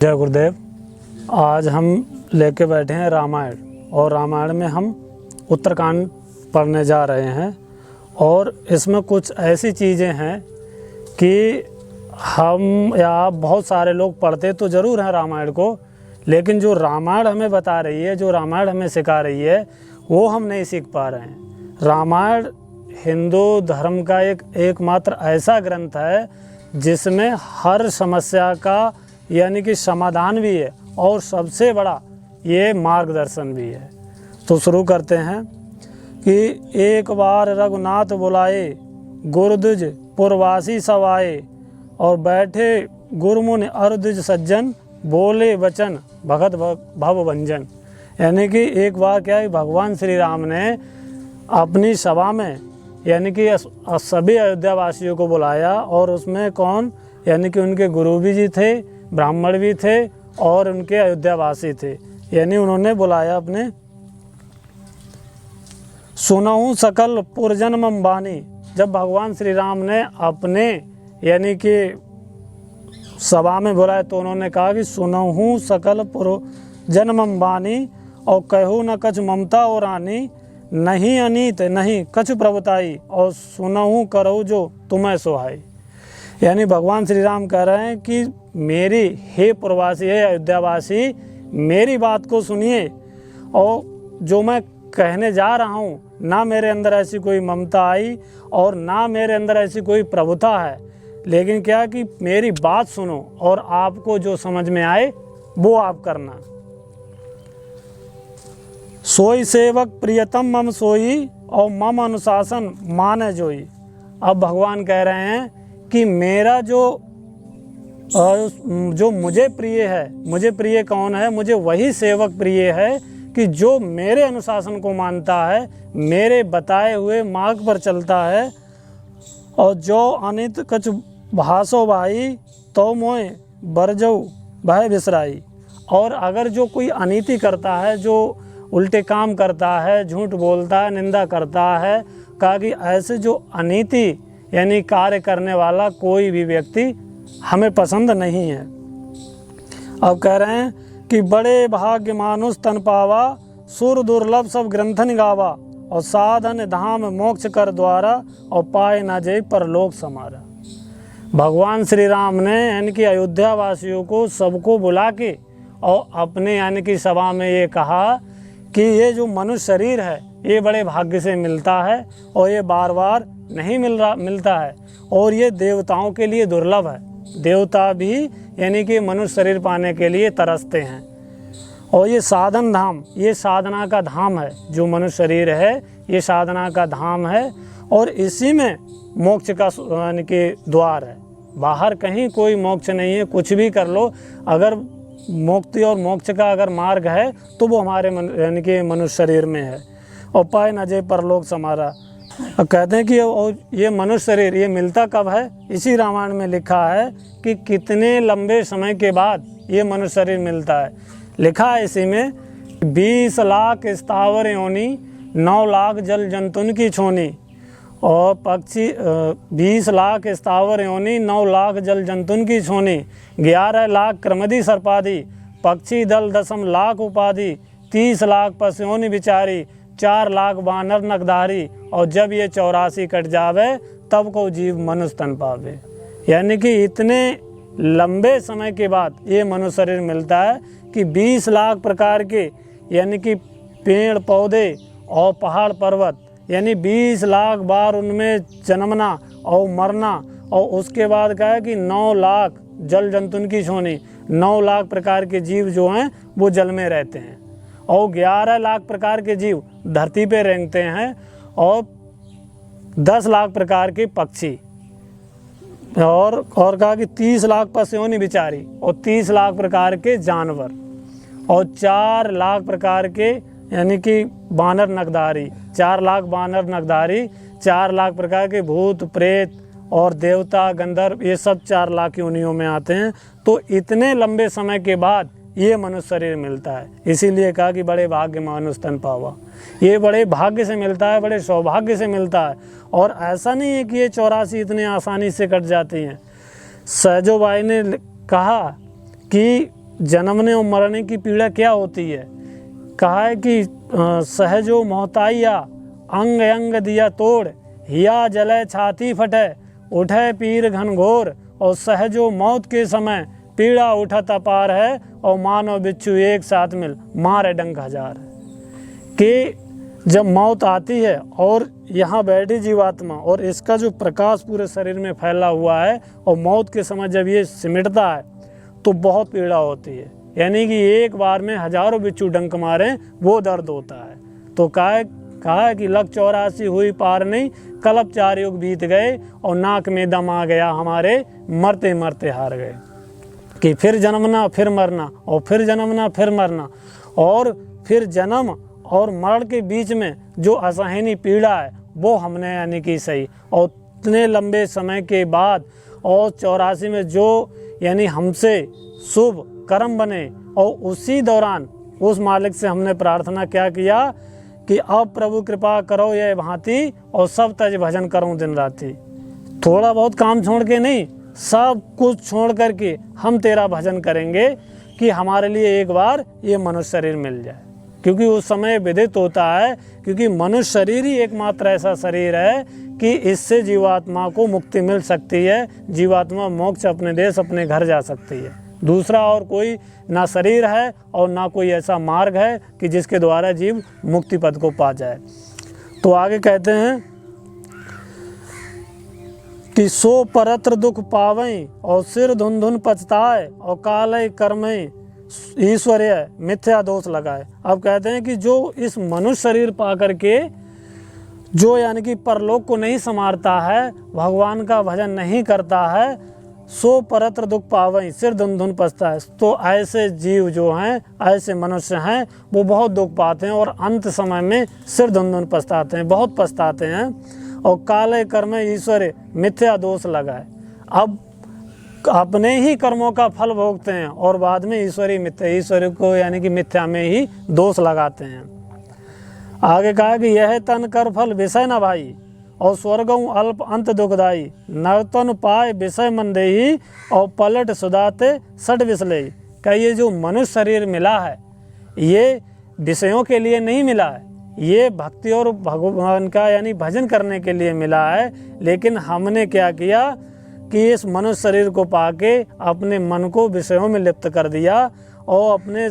जय गुरुदेव। आज हम लेके बैठे हैं रामायण, और रामायण में हम उत्तरकांड पढ़ने जा रहे हैं। और इसमें कुछ ऐसी चीज़ें हैं कि हम या आप बहुत सारे लोग पढ़ते तो ज़रूर हैं रामायण को, लेकिन जो रामायण हमें बता रही है, जो रामायण हमें सिखा रही है, वो हम नहीं सीख पा रहे हैं। रामायण हिंदू धर्म का एकमात्र ऐसा ग्रंथ है जिसमें हर समस्या का यानी कि समाधान भी है और सबसे बड़ा ये मार्गदर्शन भी है। तो शुरू करते हैं कि एक बार रघुनाथ बुलाए, गुरुद्विज पुरवासी सब आए, और बैठे गुरुमुनि अरुद्विज सज्जन, बोले वचन भगत भवभंजन। यानी कि एक बार क्या है, भगवान श्री राम ने अपनी सभा में यानी कि सभी अयोध्या वासियों को बुलाया, और उसमें कौन, यानी कि उनके गुरु भी जी थे, ब्राह्मण भी थे और उनके अयोध्यावासी थे। यानी उन्होंने बुलाया अपने। सुनहु सकल पुरजन्म बानी, जब भगवान श्री राम ने अपने यानी कि सभा में बुलाया तो उन्होंने कहा कि सुनहु सकल पुरजन्म बानी, और कहू न कछ ममता और रानी, नहीं अनीत नहीं कछ प्रभुताई, और सुनहु करो जो तुम्हें सुहाई। यानी भगवान श्री राम कह रहे हैं कि मेरी हे प्रवासी, हे अयोध्यावासी, मेरी बात को सुनिए, और जो मैं कहने जा रहा हूँ, ना मेरे अंदर ऐसी कोई ममता आई और ना मेरे अंदर ऐसी कोई प्रभुता है, लेकिन क्या कि मेरी बात सुनो और आपको जो समझ में आए वो आप करना। सोई सेवक प्रियतम मम सोई, और मम अनुशासन माने जोई। अब भगवान कह रहे हैं कि मेरा जो मुझे प्रिय है, मुझे प्रिय कौन है, मुझे वही सेवक प्रिय है कि जो मेरे अनुशासन को मानता है, मेरे बताए हुए मार्ग पर चलता है, और जो अनित कछ भासो भाई, तो मोए बरजऊ भय बिसराई। और अगर जो कोई अनीति करता है, जो उल्टे काम करता है, झूठ बोलता है, निंदा करता है, कहा कि ऐसे जो अनीति यानी कार्य करने वाला कोई भी व्यक्ति हमें पसंद नहीं है। अब कह रहे हैं कि बड़े भाग्य मानुष तन पावा, सुर दुर्लभ सब ग्रंथन गावा, और साधन धाम मोक्ष कर द्वारा, और पाए ना जय परलोक समारा। भगवान श्री राम ने यानी कि अयोध्या वासियों को सबको बुला के और अपने यानी कि सभा में ये कहा कि ये जो मनुष्य शरीर है ये बड़े भाग्य से मिलता है, और ये बार बार नहीं मिलता है, और ये देवताओं के लिए दुर्लभ है। देवता भी यानी कि मनुष्य शरीर पाने के लिए तरसते हैं। और ये साधन धाम, ये साधना का धाम है। जो मनुष्य शरीर है ये साधना का धाम है, और इसी में मोक्ष का यानी कि द्वार है। बाहर कहीं कोई मोक्ष नहीं है। कुछ भी कर लो, अगर मुक्ति और मोक्ष का अगर मार्ग है तो वो हमारे यानी कि मनुष्य शरीर में है। और पाए न जय परलोक समारा। अब कहते हैं कि ये मनुष्य शरीर ये मिलता कब है, इसी रामायण में लिखा है कि कितने लंबे समय के बाद ये मनुष्य शरीर मिलता है। लिखा है इसी में 20 लाख स्थावर योनि, 9 लाख जल जंतुन की छोनी, और पक्षी 20 लाख स्थावर योनि, 9 लाख जल जंतुन की छोनी, 11 लाख क्रमदि सर्पादि, पक्षी दल 10 लाख उपाधि, 30 लाख पशुओनि बिचारी, 4 लाख बानर नगधारी, और जब ये 84 कट जावे तब को जीव मनुष्य तन पावे। यानी कि इतने लंबे समय के बाद ये मनुष्य शरीर मिलता है कि 20 लाख प्रकार के यानी कि पेड़ पौधे और पहाड़ पर्वत, यानी 20 लाख बार उनमें जन्मना और मरना, और उसके बाद क्या है कि 9 लाख जल जंतुन की छोनी, 9 लाख प्रकार के जीव जो हैं वो जल में रहते हैं, और 11 लाख प्रकार के जीव धरती पे रेंगते हैं, और 10 लाख प्रकार के पक्षी, और कहा कि 30 लाख पशुओं बिचारी, और 30 लाख प्रकार के जानवर, और 4 लाख प्रकार के यानी कि बानर नगधारी, 4 लाख बानर नगधारी, 4 लाख प्रकार के भूत प्रेत और देवता गंधर्व, ये सब 4 लाख योनियों में आते हैं। तो इतने लंबे समय के बाद ये मनुष्य शरीर मिलता है। इसीलिए कहा कि बड़े भाग्य मानुष तन पावा। ये बड़े भाग्य से मिलता है, बड़े सौभाग्य से मिलता है। और ऐसा नहीं है कि ये 84 इतने आसानी से कट जाती हैं। सहजोबाई ने कहा कि जन्मने और मरने की पीड़ा क्या होती है। कहा है कि सहजो मोहताइया अंग अंग दिया तोड़, हिया जले छाती फटे, उठे पीर घनघोर, और सहजो मौत के समय पीड़ा उठत अपार है, और मानो बिच्छू एक साथ मिल मारे डंक हजार। कि जब मौत आती है और यहाँ बैठी जीवात्मा और इसका जो प्रकाश पूरे शरीर में फैला हुआ है, और मौत के समय जब ये सिमटता है तो बहुत पीड़ा होती है। यानी कि एक बार में हजारों बिच्छू डंक मारें वो दर्द होता है। तो कहा है कि लग 84 हुई पार नहीं, कलब 4 युग बीत गए, और नाक में दम आ गया हमारे, मरते मरते हार गए। कि फिर जन्मना फिर मरना, और फिर जन्मना फिर मरना, और फिर जन्म और मरण के बीच में जो असहनीय पीड़ा है वो हमने यानी कि सही, और इतने लंबे समय के बाद और 84 में जो यानी हमसे शुभ कर्म बने, और उसी दौरान उस मालिक से हमने प्रार्थना क्या किया कि अब प्रभु कृपा करो ये भांति, और सब तज भजन करूं दिन राति। थोड़ा बहुत काम छोड़ के नहीं, सब कुछ छोड़ करके हम तेरा भजन करेंगे कि हमारे लिए एक बार ये मनुष्य शरीर मिल जाए। क्योंकि उस समय विदित होता है, क्योंकि मनुष्य शरीर ही एकमात्र ऐसा शरीर है कि इससे जीवात्मा को मुक्ति मिल सकती है, जीवात्मा मोक्ष अपने देश अपने घर जा सकती है। दूसरा और कोई ना शरीर है और ना कोई ऐसा मार्ग है कि जिसके द्वारा जीव मुक्ति पद को पा जाए। तो आगे कहते हैं कि सो परत्र दुख पावई, और सिर धुन धुन पछताए, और कालय कर्मई ईश्वरीय मिथ्या दोष लगाए। अब कहते हैं कि जो इस मनुष्य शरीर पा करके जो यानी कि परलोक को नहीं संवारता है, भगवान का भजन नहीं करता है, सो परत्र दुख पावई, सिर धुन धुन पछताए। तो ऐसे जीव जो हैं, ऐसे मनुष्य हैं, वो बहुत दुख पाते हैं और अंत समय में सिर धुन धुन पछताते हैं, बहुत पछताते हैं। और काले कर्म ईश्वर मिथ्या दोष लगाए, अब अपने ही कर्मों का फल भोगते हैं और बाद में ईश्वर को यानी कि मिथ्या में ही दोष लगाते हैं। आगे कहा कि यह तन कर फल विषय न भाई, और स्वर्गों अल्प अंत दुखदाई, नर्तन पाए विषय मन देही, और पलट सुदाते सट विसले। का ये जो मनुष्य शरीर मिला है ये विषयों के लिए नहीं मिला है, ये भक्ति और भगवान का यानी भजन करने के लिए मिला है। लेकिन हमने क्या किया कि इस मनुष्य शरीर को पाके अपने मन को विषयों में लिप्त कर दिया, और अपने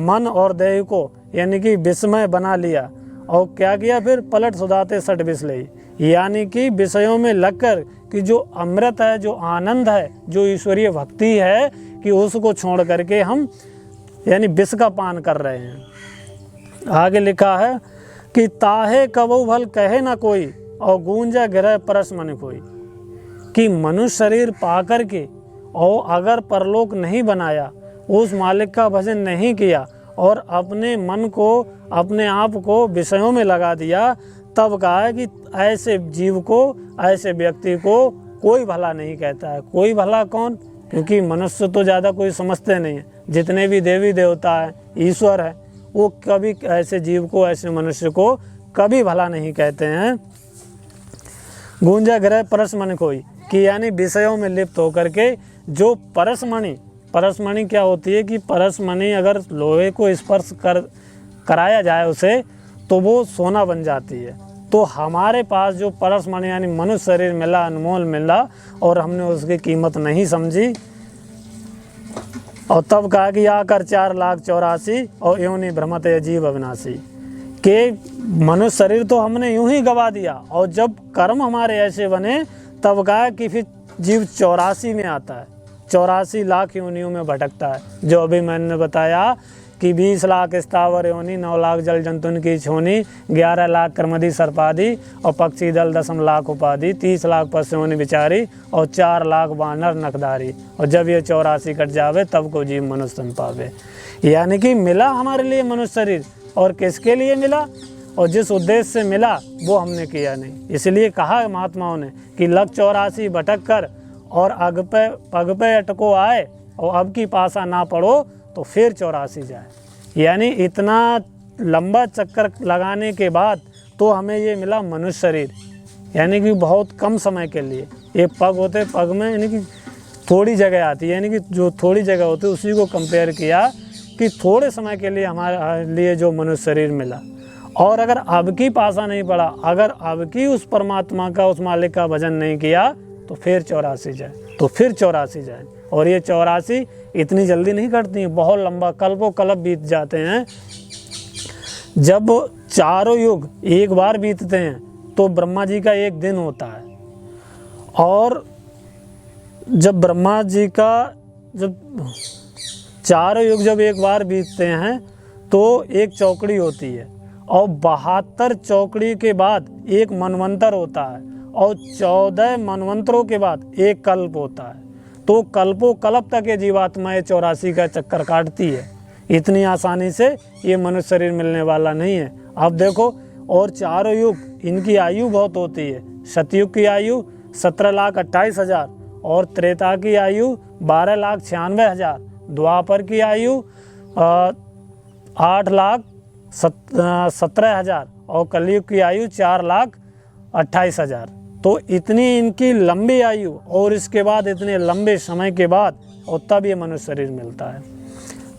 मन और देह को यानी कि विस्मय बना लिया। और क्या किया फिर पलट सुधाते सट विसले, यानी कि विषयों में लगकर कि जो अमृत है, जो आनंद है, जो ईश्वरीय भक्ति है, कि उसको छोड़ करके हम यानी विष का पान कर रहे हैं। आगे लिखा है कि ताहे कबो भल कहे ना कोई, और गूंजा गिरह परस मन कोई। कि मनुष्य शरीर पा करके और अगर परलोक नहीं बनाया, उस मालिक का भजन नहीं किया और अपने मन को अपने आप को विषयों में लगा दिया, तब कहा है कि ऐसे जीव को, ऐसे व्यक्ति को कोई भला नहीं कहता है। कोई भला कौन? क्योंकि मनुष्य तो ज़्यादा कोई समझते नहीं है, जितने भी देवी देवता है, ईश्वर है, वो कभी ऐसे जीव को, ऐसे मनुष्य को कभी भला नहीं कहते हैं। गूंजा ग्रह परस मन कोई, कि यानी विषयों में लिप्त होकर के जो परसमणि क्या होती है कि परसमणि अगर लोहे को स्पर्श कराया जाए उसे, तो वो सोना बन जाती है। तो हमारे पास जो परसमणि यानी मनुष्य शरीर मिला, अनमोल मिला, और हमने उसकी कीमत नहीं समझी, और तब कहा कि आकर 4,84,000 और योनि भ्रमत अजीब अविनाशी, के मनुष्य शरीर तो हमने यूं ही गवा दिया। और जब कर्म हमारे ऐसे बने, तब कहा कि फिर जीव 84 में आता है, 84 लाख योनियों में भटकता है। जो अभी मैंने बताया कि 20 लाख स्थावर योनि, 9 लाख जल जंतुन की छोनी, 11 लाख कर्मधि सर्पादि, और पक्षी दल 10 लाख उपाधि, 30 लाख पशुओं विचारी, और 4 लाख बानर नखदारी। और जब ये 84 कट जावे, तब को जीव मनुष्य तन पावे। यानी कि मिला हमारे लिए मनुष्य शरीर, और किसके लिए मिला, और जिस उद्देश्य से मिला वो हमने किया नहीं। इसलिए कहा महात्माओं ने कि लग 84 भटक कर और पग पे अटको आए, और अब की पासा ना पड़ो तो फिर 84 जाए। यानी इतना लंबा चक्कर लगाने के बाद तो हमें ये मिला मनुष्य शरीर, यानी कि बहुत कम समय के लिए। ये पग होते, पग में यानी कि थोड़ी जगह आती है, यानी कि जो थोड़ी जगह होती है उसी को कंपेयर किया कि थोड़े समय के लिए हमारे लिए जो मनुष्य शरीर मिला, और अगर अब की पासा नहीं पड़ा, अगर अब की उस परमात्मा का, उस मालिक का भजन नहीं किया तो फिर 84 जाए, तो फिर 84 जाए। और ये 84 इतनी जल्दी नहीं कटती हैं, बहुत लंबा कल्पों कल्प बीत जाते हैं। जब चारों युग एक बार बीतते हैं तो ब्रह्मा जी का एक दिन होता है, और जब ब्रह्मा जी का जब चारों युग जब एक बार बीतते हैं तो एक चौकड़ी होती है, और 72 चौकड़ी के बाद एक मनवंतर होता है, और 14 मनवंतरों के बाद एक कल्प होता है। तो कल्पों कल्प तक ये जीवात्मा 84 का चक्कर काटती है। इतनी आसानी से ये मनुष्य शरीर मिलने वाला नहीं है। अब देखो, और चारों युग इनकी आयु बहुत होती है। सतयुग की आयु 17,28,000, और त्रेता की आयु 12,96,000, द्वापर की आयु 8,17,000, और कलयुग की आयु 4,28,000। तो इतनी इनकी लंबी आयु, और इसके बाद इतने लंबे समय के बाद, और तब ये मनुष्य शरीर मिलता है।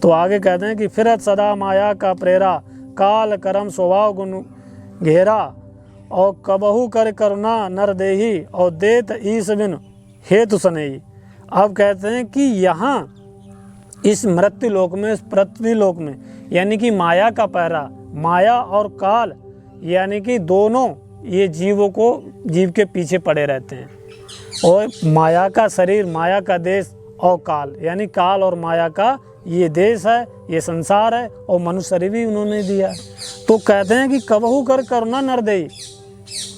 तो आगे कहते हैं कि फिरत सदा माया का प्रेरा, काल कर्म स्वभाव गुण घेरा, और कबहू कर करुणा नर देही, और देत ईस बिन हेतु सनेही। अब कहते हैं कि यहाँ इस मृत्यु लोक में, इस पृथ्वी लोक में, यानी कि माया का पहरा, माया और काल, यानी कि दोनों ये जीव के पीछे पड़े रहते हैं। और माया का शरीर, माया का देश, और काल, यानी काल और माया का ये देश है, ये संसार है, और मनुष्य शरीर भी उन्होंने दिया। तो कहते हैं कि कबहू कर करुणा नर देही,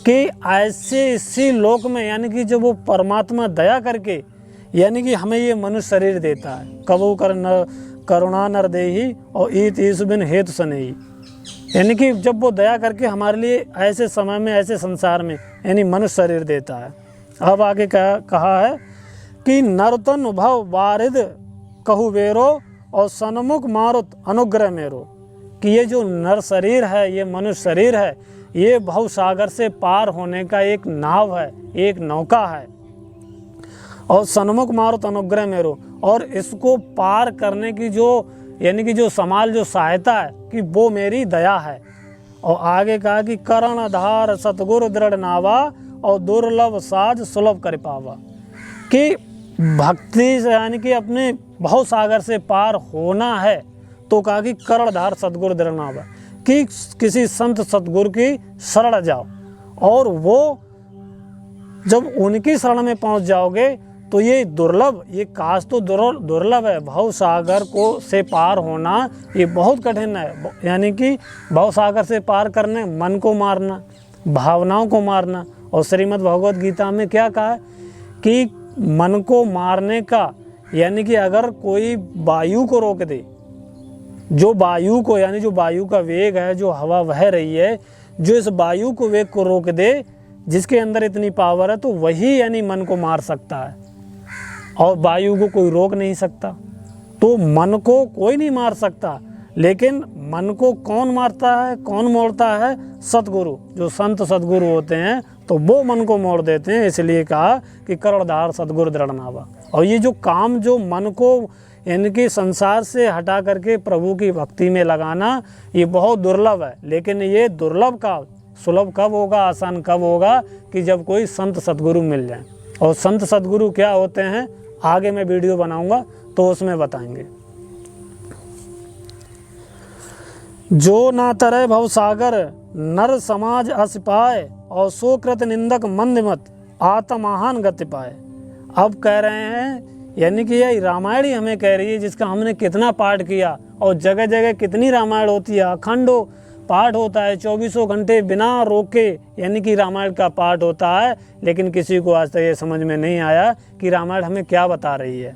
कि ऐसे इसी लोक में, यानी कि जब वो परमात्मा दया करके, यानी कि हमें ये मनुष्य शरीर देता है। कबहू कर करुणा नर देही, और ईत ईस बिन हेतु सनेही, यानी कि जब वो दया करके हमारे लिए ऐसे समय में, ऐसे संसार में, यानी मनुष्य शरीर देता है। अब आगे कहा है कि नरतन भव वारिद कहु वेरो, और सन्मुख मारुत अनुग्रह मेरो, कि ये जो नर शरीर है, ये मनुष्य शरीर है, ये भव सागर से पार होने का एक नाव है, एक नौका है। और सन्मुख मारुत अनुग्रह मेरो, और इसको पार करने की जो, यानी कि जो समाल, जो सहायता है, कि वो मेरी दया है। और आगे कहा कि करण आधार सतगुरु दृढ़ नावा, और दुर्लभ साज सुलभ कर पावा, कि भक्ति से, यानी कि अपने भव सागर से पार होना है, तो कहा कि करणधार सतगुरु दृढ़ नावा, कि किसी संत सतगुरु की शरण जाओ, और वो जब उनकी शरण में पहुंच जाओगे तो ये दुर्लभ, ये काश तो दुर्लभ है। भव सागर को से पार होना ये बहुत कठिन है, यानी कि भव सागर से पार करने मन को मारना, भावनाओं को मारना। और श्रीमद् भगवद गीता में क्या कहा है कि मन को मारने का, यानी कि अगर कोई वायु को रोक दे, जो वायु को, यानी जो वायु का वेग है, जो हवा बह रही है, जो इस वायु को वेग को रोक दे, जिसके अंदर इतनी पावर है, तो वही यानी मन को मार सकता है, और वायु को कोई रोक नहीं सकता। तो मन को कोई नहीं मार सकता, लेकिन मन को कौन मारता है, कौन मोड़ता है? सतगुरु, जो संत सतगुरु होते हैं, तो वो मन को मोड़ देते हैं। इसलिए कहा कि करणधार सतगुरु दृढ़ नावा। और ये जो काम, जो मन को इनके संसार से हटा करके प्रभु की भक्ति में लगाना, ये बहुत दुर्लभ है। लेकिन ये दुर्लभ का सुलभ कब होगा, आसान कब होगा, कि जब कोई संत सतगुरु मिल जाए। और संत सतगुरु क्या होते हैं, आगे मैं वीडियो बनाऊंगा तो उसमें बताएंगे। जो ना तरह भव सागर नर समाज अस पाए, और सोकृत निंदक मंदमत आत्महान गति पाए। अब कह रहे हैं, यानी कि यह रामायण ही हमें कह रही है, जिसका हमने कितना पाठ किया, और जगह जगह कितनी रामायण होती है, अखंडो पाठ होता है, 24 घंटे बिना रोके, यानी कि रामायण का पाठ होता है। लेकिन किसी को आज तक ये समझ में नहीं आया कि रामायण हमें क्या बता रही है,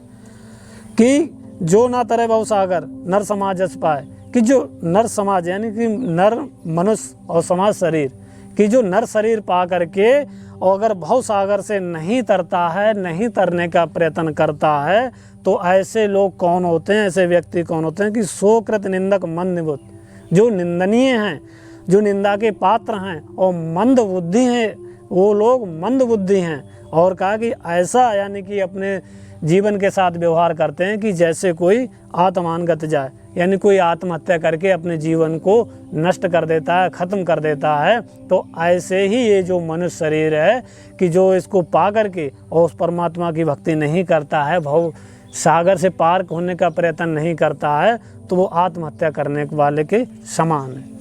कि जो ना तरह भव सागर नर समाज अस पाए, कि जो नर समाज, यानी कि नर मनुष्य और समाज शरीर, कि जो नर शरीर पा करके और अगर भव सागर से नहीं तरता है, नहीं तरने का प्रयत्न करता है, तो ऐसे लोग कौन होते हैं, ऐसे व्यक्ति कौन होते हैं कि सोकृत निंदक मंदबुद्ध, जो निंदनीय हैं, जो निंदा के पात्र हैं, और मंद बुद्धि हैं, वो लोग मंद बुद्धि हैं। और कहा कि ऐसा, यानी कि अपने जीवन के साथ व्यवहार करते हैं कि जैसे कोई आत्मानगत जाए, यानी कोई आत्महत्या करके अपने जीवन को नष्ट कर देता है, ख़त्म कर देता है। तो ऐसे ही ये जो मनुष्य शरीर है कि जो इसको पा करके और उस परमात्मा की भक्ति नहीं करता है, भव सागर से पार होने का प्रयत्न नहीं करता है, तो वो आत्महत्या करने वाले के समान है।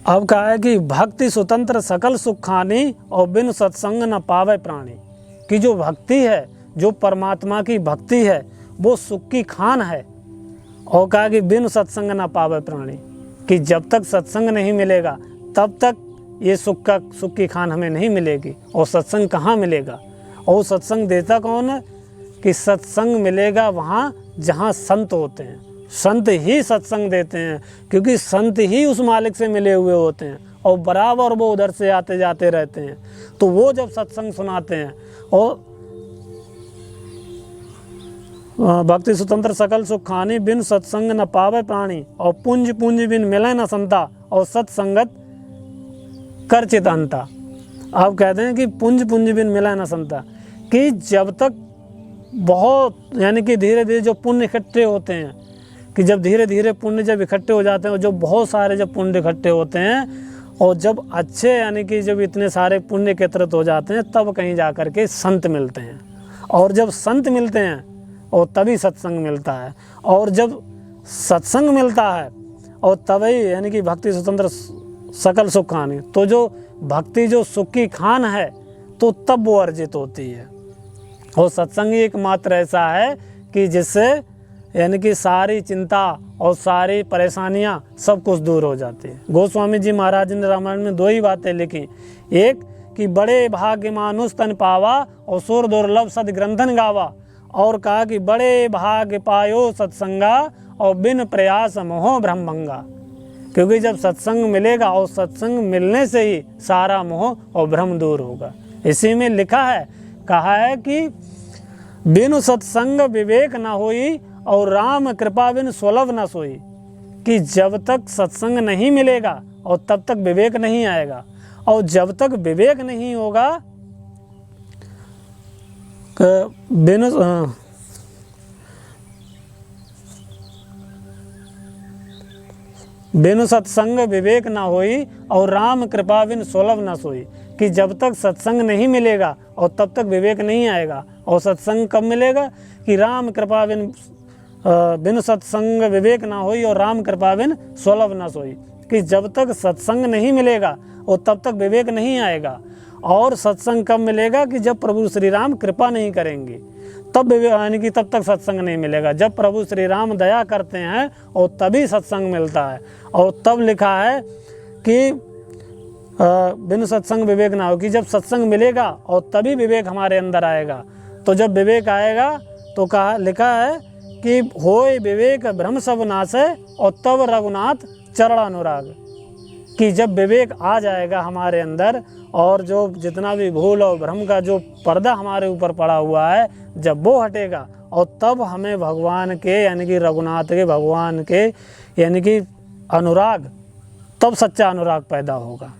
अब कहा है कि भक्ति स्वतंत्र सकल सुख खानी और बिन सत्संग न पावे प्राणी, कि जो भक्ति है, जो परमात्मा की भक्ति है, वो सुख की खान है। और कहा कि बिन सत्संग न पावे प्राणी, कि जब तक सत्संग नहीं मिलेगा तब तक ये सुख की खान हमें नहीं मिलेगी। और सत्संग कहाँ मिलेगा? और सत्संग देता कौन है? कि सत्संग मिलेगा वहाँ जहाँ संत होते हैं। संत ही सत्संग देते हैं, क्योंकि संत ही उस मालिक से मिले हुए होते हैं और बराबर वो उधर से आते जाते रहते हैं। तो वो जब सत्संग सुनाते हैं, और भक्ति स्वतंत्र सकल सुख खानी बिन सत्संग न पावे प्राणी, और पुंज पुंज बिन मिले न संता, और सत्संगत कर चितांता। आप कहते हैं कि पुंज पुंज बिन मिला न संता, कि जब तक बहुत यानी कि धीरे धीरे जो पुण्य इकट्ठे होते हैं, कि जब धीरे धीरे पुण्य जब इकट्ठे हो जाते हैं, और जो बहुत सारे जब पुण्य इकट्ठे होते हैं, और जब अच्छे यानी कि जब इतने सारे पुण्य एकत्रित हो जाते हैं, तब कहीं जा कर के संत मिलते हैं। और जब संत मिलते हैं और तभी सत्संग मिलता है, और जब सत्संग मिलता है और तभी यानी कि भक्ति स्वतंत्र सकल सुख खानी, तो जो भक्ति जो सुख की खान है, तो तब वो अर्जित होती है। और सत्संग ही एकमात्र ऐसा है कि जिससे यानी कि सारी चिंता और सारी परेशानियां सब कुछ दूर हो जाती है। गोस्वामी जी महाराज ने रामायण में 2 ही बातें लिखी, एक कि बड़े भाग्य मानुष तन पावा और सुर दुर्लभ सद ग्रंथन गावा, और कहा कि बड़े भाग्य पायो सत्संगा और बिन प्रयास मोह भ्रम भंगा, क्योंकि जब सत्संग मिलेगा और सत्संग मिलने से ही सारा मोह और भ्रम दूर होगा। इसी में लिखा है, कहा है कि बिनु सत्संग विवेक न होई और राम कृपा बिन सुलभ न सोई, कि जब तक सत्संग नहीं मिलेगा और तब तक विवेक नहीं आएगा, और जब तक विवेक नहीं होगा बिनु सत्संग विवेक ना होई और राम कृपा बिन सुलभ न सोई, कि जब तक सत्संग नहीं मिलेगा और तब तक विवेक नहीं आएगा। और सत्संग कब मिलेगा? कि राम कृपा बिन सत्संग विवेक ना होई और राम कृपा बिन सुलभ न सोई, कि जब तक सत्संग नहीं मिलेगा और तब तक विवेक नहीं आएगा। और सत्संग कब मिलेगा? कि जब प्रभु श्री राम कृपा नहीं करेंगे, तब यानी कि तब तक सत्संग नहीं मिलेगा। जब प्रभु श्री राम दया करते हैं और तभी सत्संग मिलता है। और तब लिखा है कि बिन सत्संग विवेक ना हो, कि जब सत्संग मिलेगा और तभी विवेक हमारे अंदर आएगा। तो जब विवेक आएगा तो कहा लिखा है कि होय विवेक भ्रम सब नाशे और तब रघुनाथ चरण अनुराग, कि जब विवेक आ जाएगा हमारे अंदर और जो जितना भी भूल और भ्रम का जो पर्दा हमारे ऊपर पड़ा हुआ है, जब वो हटेगा और तब हमें भगवान के यानी कि रघुनाथ के भगवान के यानी कि अनुराग, तब सच्चा अनुराग पैदा होगा।